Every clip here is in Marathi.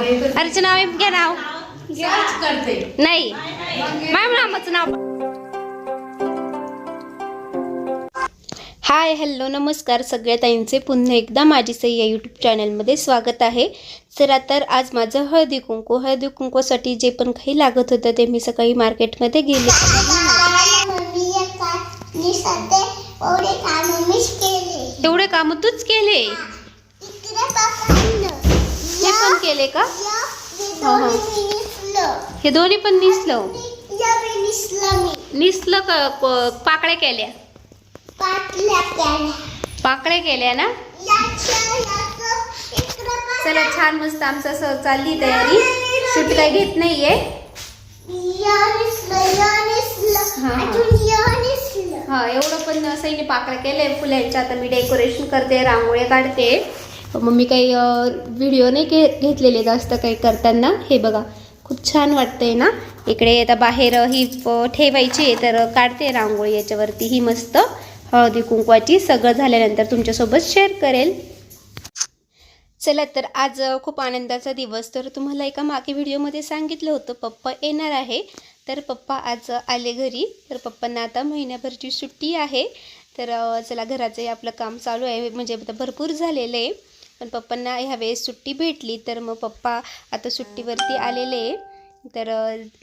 अर्चना घ्या नाव नाही मॅम नामाचं नाव. हाय हॅलो नमस्कार सगळ्या ताईंचे पुन्हा एकदा माझी सई या यूट्यूब चॅनलमध्ये स्वागत आहे. चला तर आज माझं हळदी कुंकूसाठी जे पण काही लागत होतं ते मी सकाळी मार्केटमध्ये गेले. एवढे काम तूच केले? हे पण केले का? हे दोन्ही पण निसलं का? पाकळ्या केल्या? पाकळ्या केल्या ना. चला छान मस्त आमचं असं चालली तयारी. शूट काय घेत नाहीये. हा एवढं पण सैनी पाकळ्या केलंय फुलांच्या. आता मी डेकोरेशन करते, रांगोळ्या काढते. मग मी काही व्हिडिओ नाही घेतलेले जास्त काही करताना. हे बघा खूप छान वाटतंय ना. इकडे आता बाहेर ही ठेवायची तर काढते रांगोळी याच्यावरती ही मस्त हळदी कुंकवाची. सगळं झाल्यानंतर तुमच्यासोबत शेअर करेल. चला तर आज खूप आनंदाचा दिवस. तर तुम्हाला एका मागे व्हिडिओमध्ये सांगितलं होतं पप्पा येणार आहे. तर पप्पा आज आले घरी. तर पप्पांना आता महिन्याभरची सुट्टी आहे. तर चला घराचं आपलं काम चालू आहे, म्हणजे आता भरपूर झालेलं आहे. पण पप्पांना ह्यावेळेस सुट्टी भेटली तर मग पप्पा आता सुट्टीवरती आलेले. तर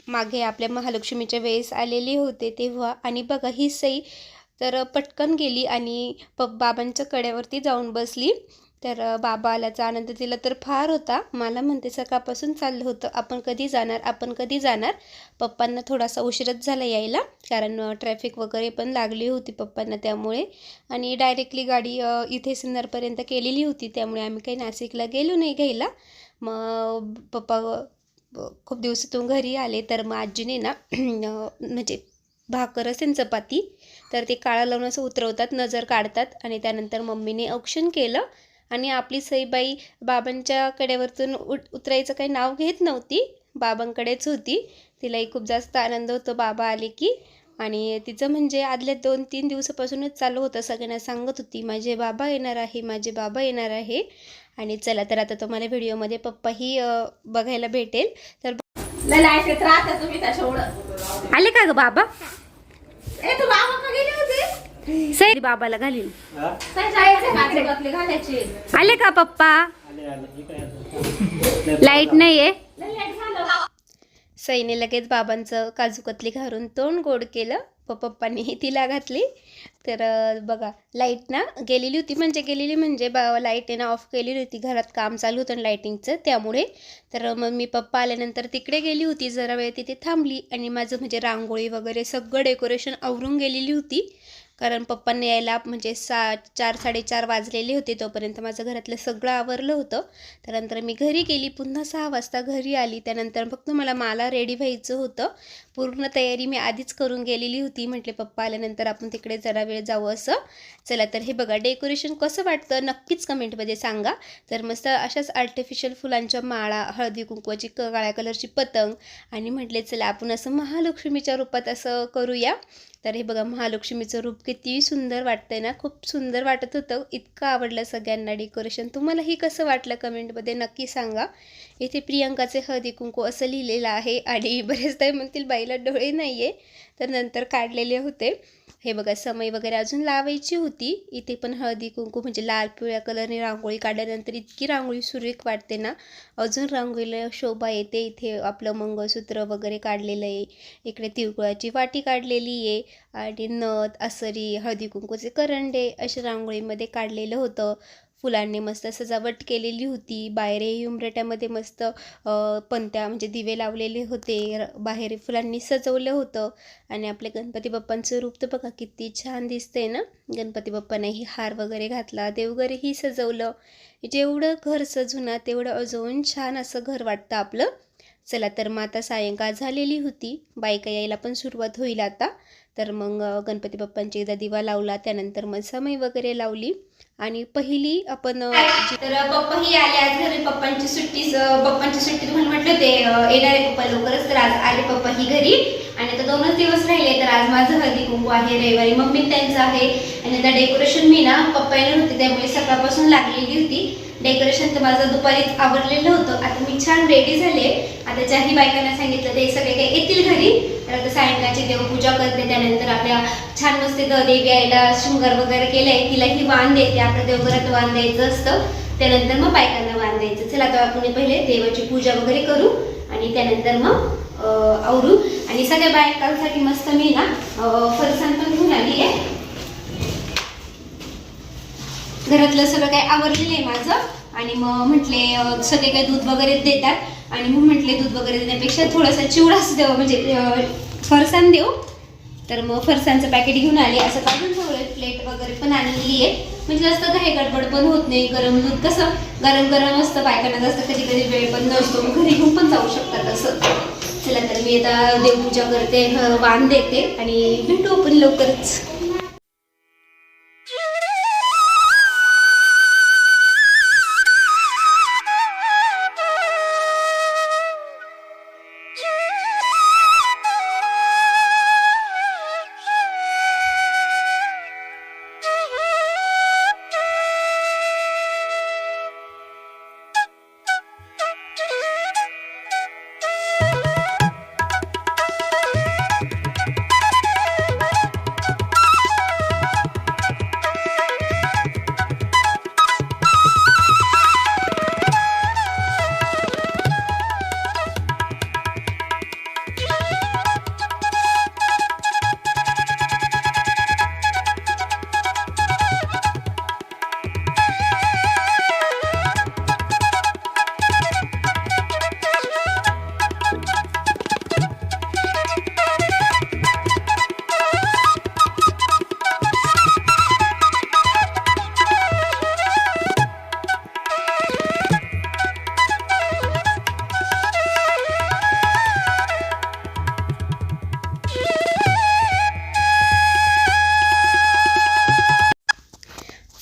मागे आपल्या महालक्ष्मीच्या वेळेस आलेले होते तेव्हा. आणि बघा ही सई तर पटकन गेली आणि बाबांच्या कड्यावरती जाऊन बसली. तर बाबा आल्याचा आनंद तिला तर फार होता. मला म्हणते सकाळपासून चाललं होतं आपण कधी जाणार. पप्पांना थोडासा उशीरच झाला यायला, कारण ट्रॅफिक वगैरे पण लागली होती पप्पांना त्यामुळे. आणि डायरेक्टली गाडी इथे सिन्नरपर्यंत केलेली होती, त्यामुळे आम्ही काही नाशिकला गेलो नाही घ्यायला. मग पप्पा खूप दिवसातून घरी आले. तर मग आजीने ना म्हणजे भाकर असेल चपाती तर ते काळा लावून असं उतरवतात, नजर काढतात. आणि त्यानंतर मम्मीने औक्षण केलं. आणि आपली सईबाई बाबांच्या कड्यावरतून उतरायचं काही नाव घेत नव्हती, बाबांकडेच होती. तिलाही खूप जास्त आनंद होतो बाबा आले की. आणि तिचं म्हणजे आदल्या 2-3 दिवसापासूनच चालू होतं, सगळ्यांना सांगत होती माझे बाबा येणार आहे. आणि चला तर आता तुम्हाला व्हिडिओमध्ये पप्पाही बघायला भेटेल. तर आले का ग बाबा? सई बाबाला घालील. आले का पप्पा? लाईट नाहीये. सईने लगेच बाबांचं काजू कतली घालून तोंड गोड केलं. पप्पांनीही तिला घातली. तर बघा लाईट ना गेलेली म्हणजे लाईट आहे ना ऑफ केलेली होती. घरात काम चालू होतं लाईटिंगचं त्यामुळे. तर मग मी पप्पा आल्यानंतर तिकडे गेली होती, जरा वेळ तिथे थांबली. आणि माझं म्हणजे रांगोळी वगैरे सगळं डेकोरेशन आवरून गेलेली होती, कारण पप्पांना यायला म्हणजे 4-4:30 वाजलेले होते. तोपर्यंत माझं घरातलं सगळं आवरलं होतं. त्यानंतर मी घरी गेली, पुन्हा 6 वाजता घरी आली. त्यानंतर फक्त मला रेडी व्हायचं होतं. पूर्ण तयारी मी आधीच करून गेलेली होती. म्हटले पप्पा आल्यानंतर आपण तिकडे जरा वेळ जाऊ असं. चला तर हे बघा डेकोरेशन कसं वाटतं नक्कीच कमेंटमध्ये सांगा. तर मस्त अशाच आर्टिफिशियल फुलांच्या माळा, हळदी कुंकवाची काळ्या कलरची पतंग. आणि म्हटले चला आपण असं महालक्ष्मीच्या रूपात असं करूया. तर हे बघा महालक्ष्मीचं रूप किती सुंदर वाटतंय ना, खूप सुंदर वाटत होतं. इतकं आवडलं सगळ्यांना डेकोरेशन. तुम्हालाही कसं वाटलं कमेंटमध्ये नक्की सांगा. इथे प्रियंकाचे हळदी कुंकू असं लिहिलेलं आहे. आणि बरेच ताई म्हणतील बाईला डोळे नाही आहे, तर नंतर काढलेले होते. हे बघा समय वगैरे अजून लावायची होती. इथे पण हळदी कुंकू म्हणजे लाल पिवळ्या कलरने रांगोळी काढल्यानंतर इतकी रांगोळी सुरेख वाटते ना, अजून रांगोळीला शोभा येते. इथे आपलं मंगळसूत्र वगैरे काढलेलं आहे. इकडे तिळगुळाची वाटी काढलेली आहे. आणि नथ, असरी, हळदी कुंकूचे करंडे अशा रांगोळीमध्ये काढलेलं होतं. फुलांनी मस्त सजावट केलेली होती. बाहेरही उंबरट्यामध्ये मस्त पणत्या म्हणजे दिवे लावलेले होते. बाहेर फुलांनी सजवलं होतं. आणि आपले गणपती बाप्पांचं रूप तर बघा किती छान दिसतंय ना. गणपती बाप्पांनाही हार वगैरे घातला, देवघरही सजवलं. जेवढं घर सजू ना तेवढं अजून छान असं घर वाटतं आपलं. चला तर मग आता सायंकाळ झालेली होती, बायका यायला पण सुरुवात होईल आता. तर मग गणपती बाप्पांची एकदा दिवा लावला, त्यानंतर मग समय वगैरे लावली. आणि पहिली आपण तर पप्पाही आले आज घरी. पप्पांची सुट्टी तुम्हाला म्हटलं ते येणार आहे पप्पा लवकरच. तर आज आले पप्पाही घरी. आणि आता 2च दिवस राहिले. तर आज माझं हळदी कुंकू आहे, रविवारी मम्मी त्यांचं आहे. आणि आता डेकोरेशन मी ना पप्पा येणार होते त्यामुळे सकाळपासून लागलेली होती. डेकोरेशन तर माझं दुपारीच आवरलेलं होतं. आता मी छान रेडी झाले. आता ज्याही बायकांना सांगितलं ते सगळे काही येतील घरी. तर आता सायंकाळची देवपूजा करते, त्यानंतर आपल्या छान मस्त देवी आईला शृंगार वगैरे केलाय, तिलाही वाण देते. आपल्या देवघरात वाण द्यायचं असतं, त्यानंतर मग बायकांना वाण द्यायचं. चला आता आपण पहिले देवाची पूजा वगैरे करू आणि त्यानंतर मग आवरू. आणि सगळ्या बायकांसाठी मस्त मी ना फरसाण पण घेऊन आली आहे. घरातलं सगळं काही आवरलेलं आहे माझं. आणि मग म्हटले सगळे काही दूध वगैरे देतात आणि मग म्हटले दूध वगैरे देण्यापेक्षा थोडासा चिवडाच देऊ, म्हणजे फरसाण देऊ. तर मग फरसाणचं पॅकेट घेऊन आले. असं काढून ठेवलं, प्लेट वगैरे पण आणलेली आहे, म्हणजे जास्त काही गडबड पण होत नाही. गरम दूध कसं गरम गरम असतं, बायकांना जास्त कधी कधी वेळ पण नसतो, मग घरी घेऊन पण जाऊ शकतात असं. चला तर मी आता देवपूजा करते, वाण देते आणि भेटू आपण लवकरच.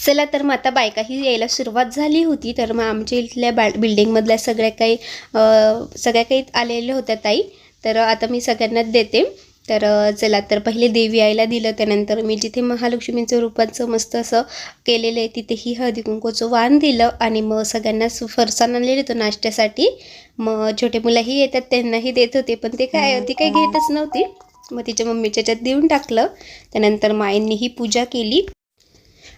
चला तर मग आता बायकाही यायला सुरुवात झाली होती. तर मग आमच्या इथल्या बिल्डिंगमधल्या सगळ्या काही आलेल्या होत्या ताई. तर आता मी सगळ्यांनाच देते. तर चला तर पहिले देवी आईला दिलं, त्यानंतर मी जिथे महालक्ष्मीचं रूपाचं मस्त असं केलेलं आहे तिथेही हळदी कुंकूचं वाण दिलं. आणि मग सगळ्यांनाच फरसाण आणलेलं होतं नाश्त्यासाठी. मग छोटे मुलंही येतात त्यांनाही देत होते, पण ती काही घेतच नव्हती. मग तिच्या मम्मीच्या ह्याच्यात देऊन टाकलं. त्यानंतर माईंनीही पूजा केली.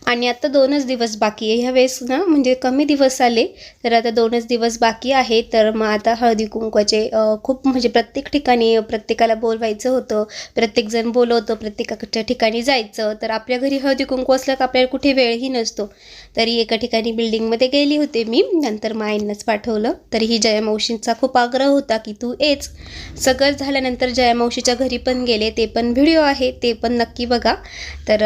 आणि आता 2च दिवस बाकी आहे. ह्या वेळेस ना म्हणजे कमी दिवस आले, तर आता 2च दिवस बाकी आहे. तर मग आता हळदी कुंकवाचे खूप म्हणजे प्रत्येक ठिकाणी प्रत्येकाला बोलवायचं होतं, प्रत्येकजण बोलवतं, प्रत्येकाच्या ठिकाणी जायचं. तर आपल्या घरी हळदी कुंकू असलं का आपल्याला कुठे वेळही नसतो. तरी एका ठिकाणी बिल्डिंगमध्ये गेली होते मी, नंतर माईंनाच पाठवलं. तरी ही जया मावशींचा खूप आग्रह होता की तू येच. सगळं झाल्यानंतर जया मावशीच्या घरी पण गेले, ते पण व्हिडिओ आहे, ते पण नक्की बघा. तर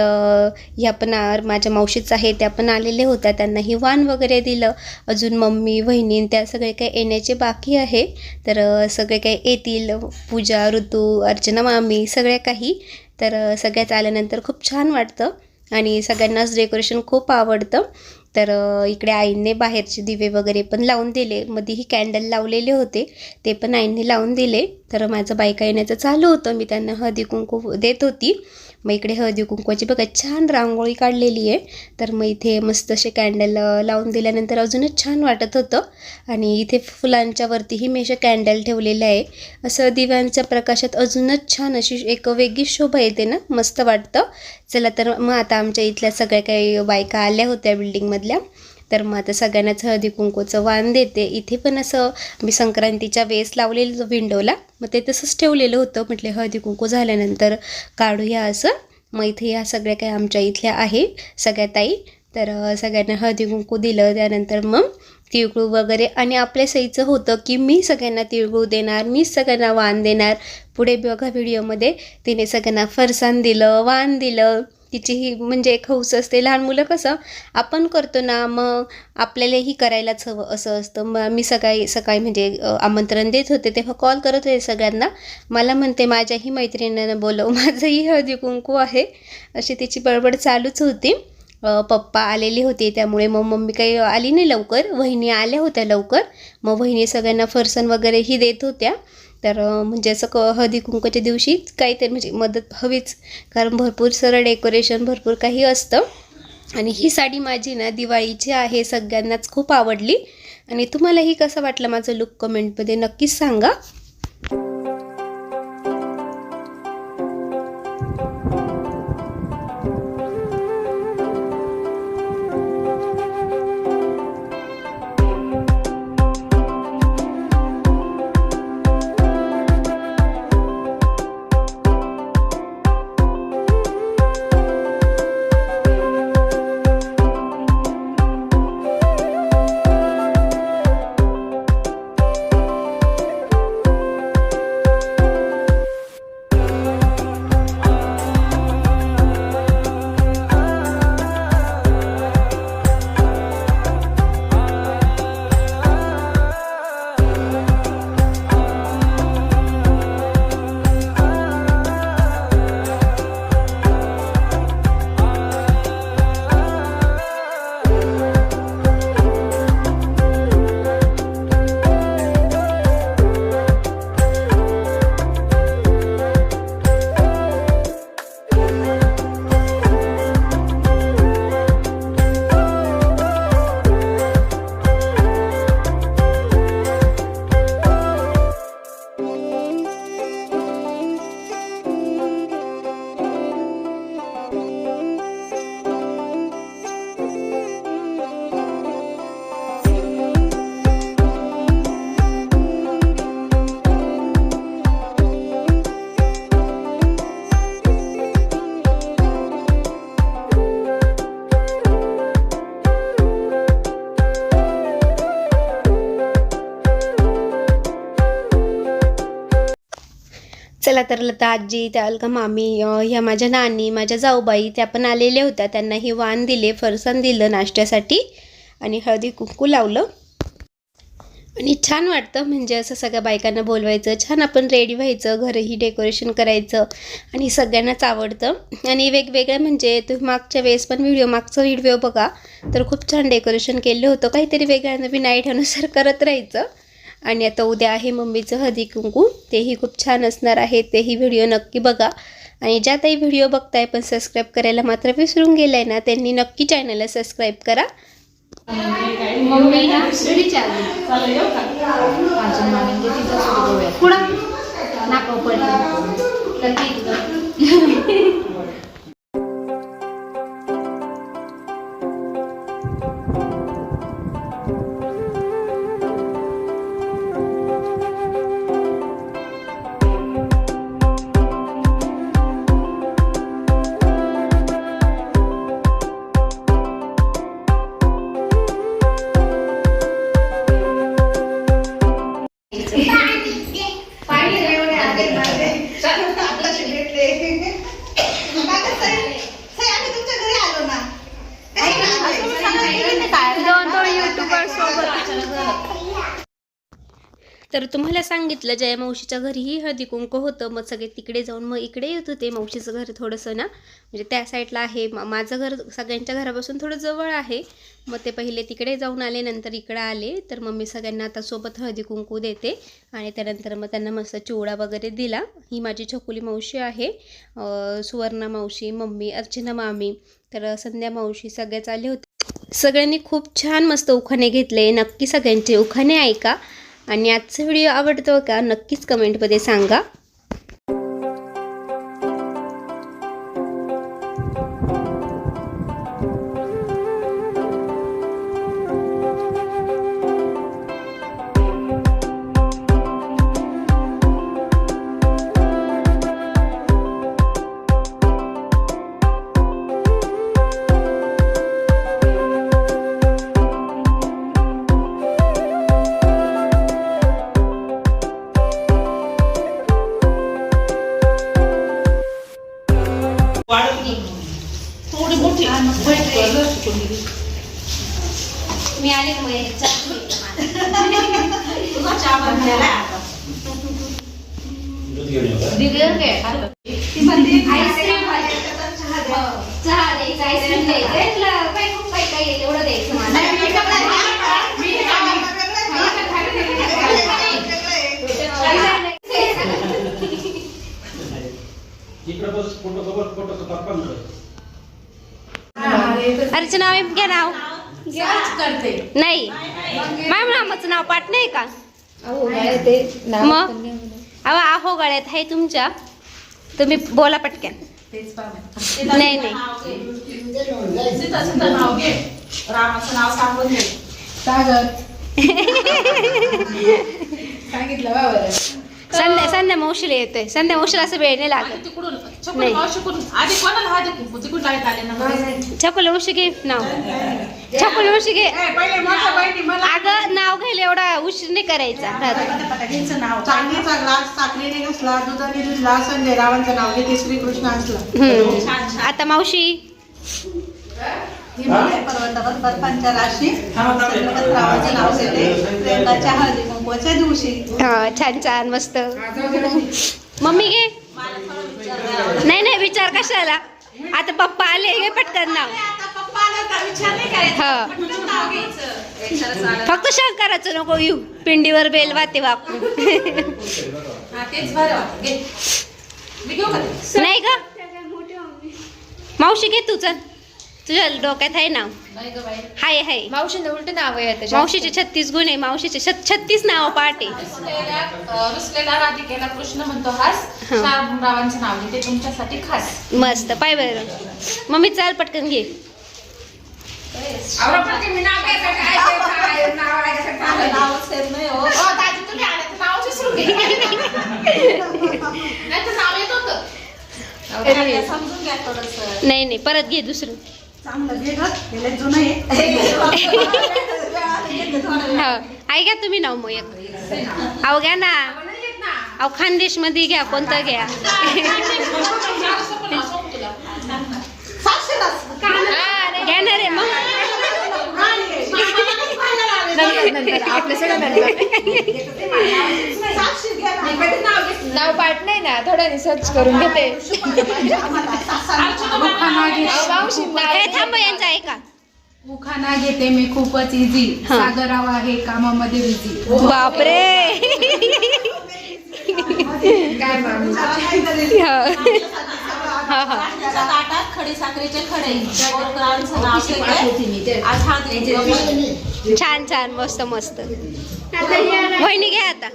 ह्या पण माझ्या मावशीच आहे, त्या पण आलेल्या होत्या, त्यांनाही वाण वगैरे दिलं. अजून मम्मी वहिनी त्या सगळे काही येण्याचे बाकी आहे. तर सगळे काही येतील, पूजा, ऋतू, अर्चना मामी सगळ्या काही. तर सगळ्याच आल्यानंतर खूप छान वाटतं आणि सगळ्यांनाच डेकोरेशन खूप आवडतं. तर इकडे आईने बाहेरचे दिवे वगैरे पण लावून दिले. मध्येही कॅन्डल लावलेले होते, ते पण आईने लावून दिले. तर माझं बायका येण्याचं चालू होतं, मी त्यांना हळदी कुंकू देत होती. मग इकडे हळदी कुंकवाची बघा छान रांगोळी काढलेली आहे. तर मग इथे मस्त असे कॅन्डल लावून दिल्यानंतर अजूनच छान वाटत होतं. आणि इथे फुलांच्या वरतीही मी असे कॅन्डल ठेवलेलं आहे. असं दिव्यांच्या प्रकाशात अजूनच छान अशी एक वेगळी शोभा येते ना, मस्त वाटतं. चला तर मग आता आमच्या इथल्या सगळ्या काही बायका आल्या होत्या बिल्डिंगमधल्या. तर मग आता सगळ्यांनाच हळदी कुंकूचं वाण देते. इथे पण असं मी संक्रांतीच्या वेळेस लावलेलं विंडोला, मग ते तसंच ठेवलेलं होतं. म्हटले हळदी कुंकू झाल्यानंतर काढूया असं. मग इथे ह्या सगळ्या काही आमच्या इथल्या आहे सगळ्या ताई. तर सगळ्यांना हळदी कुंकू दिलं. त्यानंतर मग तिळगुळ वगैरे. आणि आपल्या सईचं होतं की मी सगळ्यांना तिळगुळ देणार, मी सगळ्यांना वाण देणार. पुढे बघा व्हिडिओमध्ये तिने सगळ्यांना फरसाण दिलं, वाण दिलं. तिची ही म्हणजे एक हौस असते. लहान मुलं कसं आपण करतो ना, मग आपल्यालाही करायलाच हवं असं असतं. मग मी सकाळी म्हणजे आमंत्रण देत होते तेव्हा कॉल करत होते सगळ्यांना. मला म्हणते माझ्याही मैत्रिणींना बोलव, माझंही हळदी कुंकू आहे, अशी तिची बडबड चालूच होती. पप्पा आलेले होते त्यामुळे मग मम्मी काही आली नाही लवकर, वहिनी आल्या होत्या लवकर. मग वहिनी सगळ्यांना फरसाण वगैरेही देत होत्या. तर म्हणजे असं हळदी कुंकूच्या दिवशी काहीतरी म्हणजे मदत हवीच, कारण भरपूर सारं डेकोरेशन भरपूर काही असतं. आणि ही साडी माझी ना दिवाळीची आहे, सगळ्यांनाच खूप आवडली. आणि तुम्हालाही कसं वाटलं माझं लुक कमेंटमध्ये नक्कीच सांगा. चला तर लता आजी, त्या अलका मामी, ह्या माझ्या नानी, माझ्या जाऊबाई त्या पण आलेल्या होत्या. त्यांना हे वाण दिले, फरसाण दिलं नाश्त्यासाठी आणि हळदी कुंकू लावलं. आणि छान वाटतं म्हणजे असं सगळ्या बायकांना बोलवायचं, छान आपण रेडी व्हायचं, घरही डेकोरेशन करायचं आणि सगळ्यांनाच आवडतं. आणि वेगवेगळं म्हणजे तुम्ही मागच्या वेळेस पण मागचा व्हिडिओ बघा तर खूप छान डेकोरेशन केलं होतं. काहीतरी वेगळ्या नवीन आयडियानुसार करत राहायचं. आणि आता उद्या आहे मम्मीचं हळदी कुंकू, तेही खूप छान असणार आहे, तेही व्हिडिओ नक्की बघा. आणि ज्या काही व्हिडिओ बघताय पण सबस्क्राईब करायला मात्र विसरून गेलाय ना, त्यांनी नक्की चॅनलला सबस्क्राईब करा. मम्मी तर तुम्हाला सांगितलं जया मावशीच्या घरीही हळदी कुंकू होतं. मग सगळे तिकडे जाऊन मग इकडे येत होते. मावशीचं घर थोडंसं ना म्हणजे त्या साईडला आहे, माझं घर सगळ्यांच्या घरापासून थोडं जवळ आहे. मग ते पहिले तिकडे जाऊन आले, नंतर इकडं आले. तर मम्मी सगळ्यांना आता सोबत हळदी कुंकू देते आणि त्यानंतर मग त्यांना मस्त चिवडा वगैरे दिला. ही माझी छकुली मावशी आहे, सुवर्णा मावशी, मम्मी, अर्चना मामी, तर संध्या मावशी सगळेच आले होते. सगळ्यांनी खूप छान मस्त उखाणे घेतले. नक्की सगळ्यांचे उखाणे ऐका. आणि आजचा व्हिडिओ आवडतो का नक्कीच कमेंटमध्ये सांगा. मी आले अर्चना नाव घ्या नाव नाही मॅम नामाचं नाव पाठ नाही का मग अहो आहो गळ्यात आहे तुमच्या तुम्ही बोला पटकन नाही नाही रामाचं नाव सांगून दे सागर सांगितलं बाबा संध्या मावशीला येतोय संध्या मावशीला असं वेळ नाही लागत छकुल मावशी घे नाव छकुल मावशी घे अगं नाव घ्यायला एवढा उशीर नाही करायचा नाव चांदीचा ग्लास साखरेने घासला दुधाने धुतला संजय रावांचं नाव घेते श्रीकृष्ण असला आता मावशी पर्वतावर पंचराशी रावांचं नाव घेते प्रियंकाच्या हळदी कुंकवाच्या दिवशी छान छान मस्त मम्मी घे नाही नाही विचार कशाला आता पप्पा आले घे पटकन नाव फक्त शंकराचं नको येऊ पिंडीवर बेल वाते वापरू नाही का मावशी घे तुझं तुझ्या डोक्यात आहे नाव हाय हाय मावशीने उलट नाव आहे मावशीचे 36 गुण आहे मावशीचे 36 नाव पाठ आहे रुसलेला राधिकेला कृष्ण म्हणतो हास रावांचं नाव घेते तुमच्यासाठी खास मस्त पाय बरं मम्मी चाल पटकन घे समजून घ्या थोडस नाही नाही परत घे दुसरं ऐका तुम्ही नाव मग एक अहो घ्या ना अहो खानदेश मध्ये घ्या कोणतं घ्या घ्या ना रे मग नाव पाठ नाही ना थोड्याने सर्च करून घेते थांब यांचं ऐका उखाणा घेते मी खूपच इझी सागराव आहे कामामध्ये बिझी बापरे खडी साखरेचे खडे छान छान मस्त मस्त वहिनी घ्या आता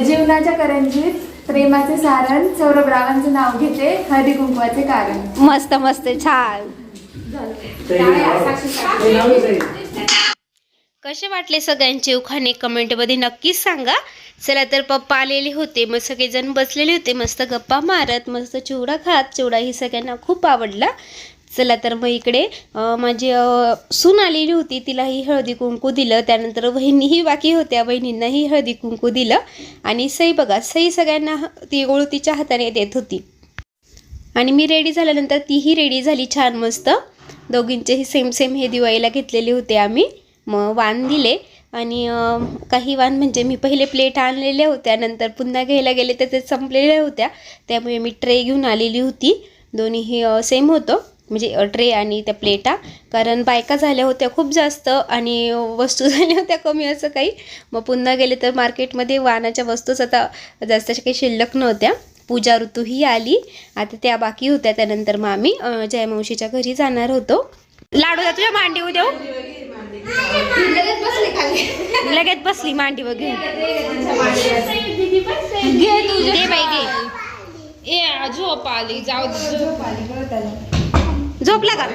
जीवनाच्या करंजीत प्रेमाचे सारण सौरभ रावांचं नाव घेते हळदी कुंकवाचे कारण मस्त मस्त छान कसे वाटले सगळ्यांचे उखाणे कमेंटमध्ये नक्कीच सांगा चला तर पप्पा आलेले होते मग सगळेजण बसलेले होते मस्त गप्पा मारत मस्त चिवडा खात चिवडा ही सगळ्यांना खूप आवडला चला तर मग इकडे माझी सून आलेली होती तिलाही हळदी कुंकू दिलं त्यानंतर वहिनीही बाकी होत्या वहिनींनाही हळदी कुंकू दिलं आणि सई बघा सई सगळ्यांना ती तिच्या हाताने देत होती आणि मी रेडी झाल्यानंतर तीही रेडी झाली छान मस्त दोघींचेही सेम सेम हे दिवाळीला घेतलेले होते आम्ही मग वाण दिले आणि काही वाण म्हणजे मी पहिले प्लेट आणलेल्या होत्या नंतर पुन्हा घ्यायला गेले तर ते संपलेल्या होत्या त्यामुळे मी ट्रे घेऊन आलेली होती दोन्हीही सेम होतं म्हणजे ट्रे आणि त्या प्लेटा कारण बायका झाल्या होत्या खूप जास्त आणि वस्तू झाल्या होत्या कमी असं काही मग पुन्हा गेले तर मार्केटमध्ये वाणाच्या वस्तूच आता जास्त काही शिल्लक नव्हत्या पूजा ऋतूही आली आता त्या बाकी होत्या त्यानंतर मग आम्ही जयमावशीच्या घरी जाणार होतो लाडूला तुझ्या मांडीवर देऊ लगेच बसली मांडीवर घेऊन घे तुझे बाई घे ए झोप आली जाऊ झोपला का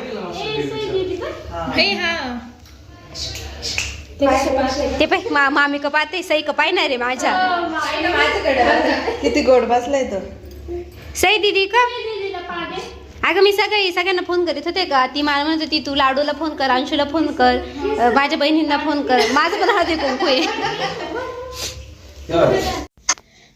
ते पाय मामी का पाहते सई का पाहणार रे माझ्या किती गोड बसलाय तो सई दीदी का अगं मी सगळ्यांना फोन करीत होते का ती मला म्हणत होती तू लाडूला फोन कर अंशूला फोन कर माझ्या बहिणींना फोन कर माझं पण हळदी कुंकू आहे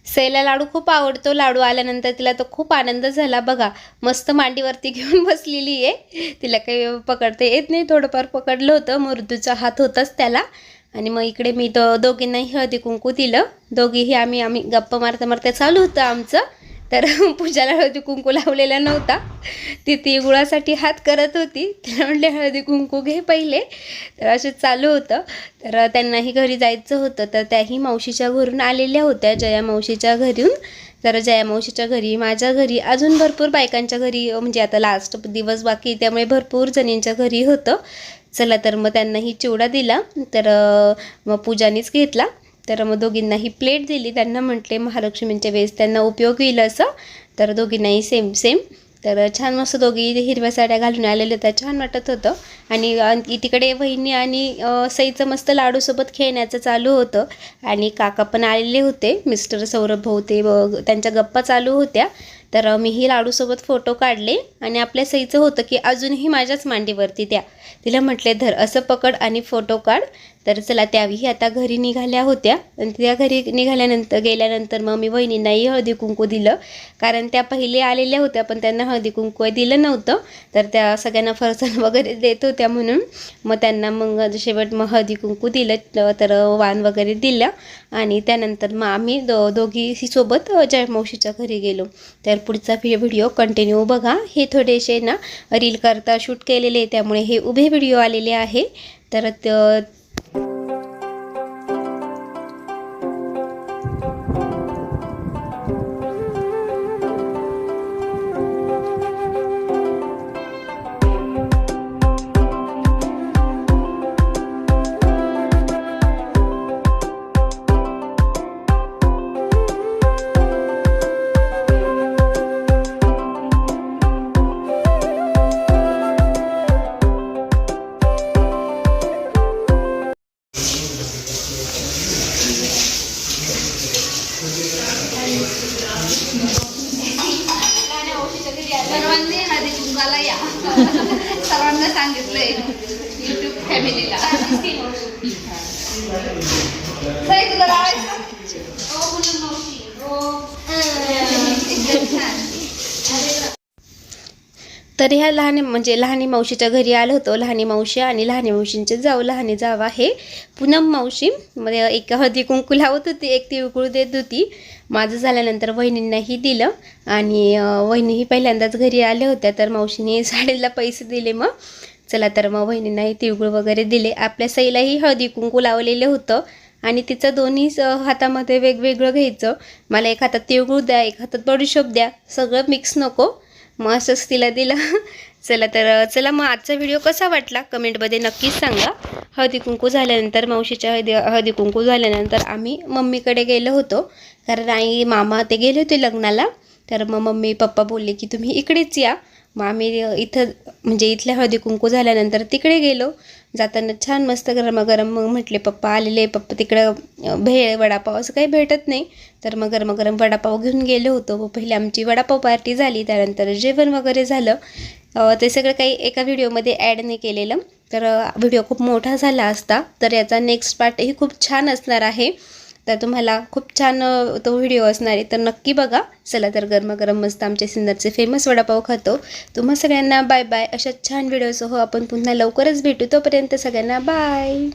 सईला लाडू खूप आवडतो लाडू आल्यानंतर तिला तो खूप आनंद झाला बघा मस्त मांडीवरती घेऊन बसलेली आहे तिला काही पकडता येत नाही थोडंफार पकडलं होतं मृदूचा हात होताच त्याला आणि मग इकडे मी दोघींनाही हळदी कुंकू दिलं दोघीही आम्ही गप्पा मारता मारता चालू होतं आमचं तर पूजाला हळदी कुंकू लावलेला नव्हता, ती तिळगुळासाठी हात करत होती. तिला म्हटले हळदी कुंकू घे पहिले. तर असं चालू होतं. तर त्यांनाही घरी जायचं होतं, तर त्याही मावशीच्या घरून आलेल्या होत्या, जया मावशीच्या घरून. तर जया मावशीच्या घरी, माझ्या घरी, अजून भरपूर बायकांच्या घरी, म्हणजे आता लास्ट दिवस बाकी त्यामुळे भरपूर जणींच्या घरी होतं. चला तर मग त्यांनाही चिवडा दिला. तर मग पूजानीच घेतला. तर मग दोघींनाही प्लेट दिली. त्यांना म्हटले महालक्ष्मींच्या वेळेस त्यांना उपयोग होईल असं. तर दोघींनाही सेम सेम. तर छान मस्त दोघी हिरव्या साड्या घालून आलेल्या होत्या, छान वाटत होतं. आणि तिकडे वहिनी आणि सईचं मस्त लाडूसोबत खेळण्याचं चालू होतं. आणि काका पण आलेले होते, मिस्टर सौरभ भाऊ, ते त्यांच्या गप्पा चालू होत्या. तर मीही लाडूसोबत फोटो काढले. आणि आपल्या सईचं होतं की अजूनही माझ्याच मांडीवरती त्या, तिला म्हटले धर असं पकड आणि फोटो काढ. तर चला त्यावेळी आता घरी निघाल्या होत्या. आणि त्या घरी गेल्यानंतर मग मी वहिनींनाही हळदी कुंकू दिलं, कारण त्या पहिले आलेल्या होत्या पण त्यांना हळदी कुंकू दिलं नव्हतं. तर त्या सगळ्यांना फरसाण वगैरे देत होत्या म्हणून मग त्यांना मग शेवट मग हळदी कुंकू दिलं, तर वाण वगैरे दिलं. आणि त्यानंतर मग आम्ही दोघी सोबत जयमावशीच्या घरी गेलो. तर पुढचा व्हिडिओ कंटिन्यू बघा. हे थोडेसे ना रील करता शूट केलेले, त्यामुळे हे उभे व्हिडिओ आलेले आहे. तर सर्वांनी हळदी कुंकाला या. सर्वांना सांगितलंय युट्यूब फॅमिलीला. सई तुला लावायचं? हो पूनम मावशी. हो एकदम छान. तर ह्या लहानी मावशीच्या घरी आलो होतो. लहानी मावशी आणि लहानी मावशींचे लहानी जाव आहे पूनम मावशी. मध्ये एक हळदी कुंकू लावत होती, एक तिळगुळ देत होती. माझं झाल्यानंतर वहिनींनाही दिलं. आणि वहिनीही पहिल्यांदाच घरी आल्या होत्या, तर मावशीने साडीला पैसे दिले. मग चला तर मग वहिनींनाही तिळगुळ वगैरे दिले. आपल्या सईलाही हळदी कुंकू लावलेलं होतं. आणि तिचं दोन्ही हातामध्ये वेगवेगळं घ्यायचं. मला एक हातात तिळगुळ द्या, एक हातात बडीशोप द्या, सगळं मिक्स नको. मग असंच तिला दिलं. चला मग आजचा व्हिडिओ कसा वाटला कमेंटमध्ये नक्कीच सांगा. हळदी कुंकू झाल्यानंतर, मावशीच्या हळदी कुंकू झाल्यानंतर आम्ही मम्मीकडे गेलो होतो, कारण आई मामा ते गेले होते लग्नाला. तर मग मम्मी पप्पा बोलले की तुम्ही इकडेच या. मग आम्ही इथल्या हळदी कुंकू झाल्यानंतर तिकडे गेलो. जाताना छान मस्त गरमागरम, मग म्हटले पप्पा आलेले, पप्पा तिकडं भेळ वडापाव असं काही भेटत नाही, तर मग गरमागरम वडापाव घेऊन गेलो होतो. पहिले आमची वडापाव पार्टी झाली, त्यानंतर जेवण वगैरे झालं. ते सगळं काही एका व्हिडिओमध्ये ॲड नाही केलेलं, तर व्हिडिओ खूप मोठा झाला असता. तर याचा नेक्स्ट पार्टही खूप छान असणार आहे. तर तुम्हाला खूप छान तो व्हिडिओ असणार आहे, तर नक्की बघा. चला तर गरमागरम मस्त आमच्या सिन्नरचे फेमस वडापाव खातो. तुम्हा सगळ्यांना बाय बाय. अशा छान व्हिडिओसह आपण पुन्हा लवकरच भेटू. तोपर्यंत सगळ्यांना बाय.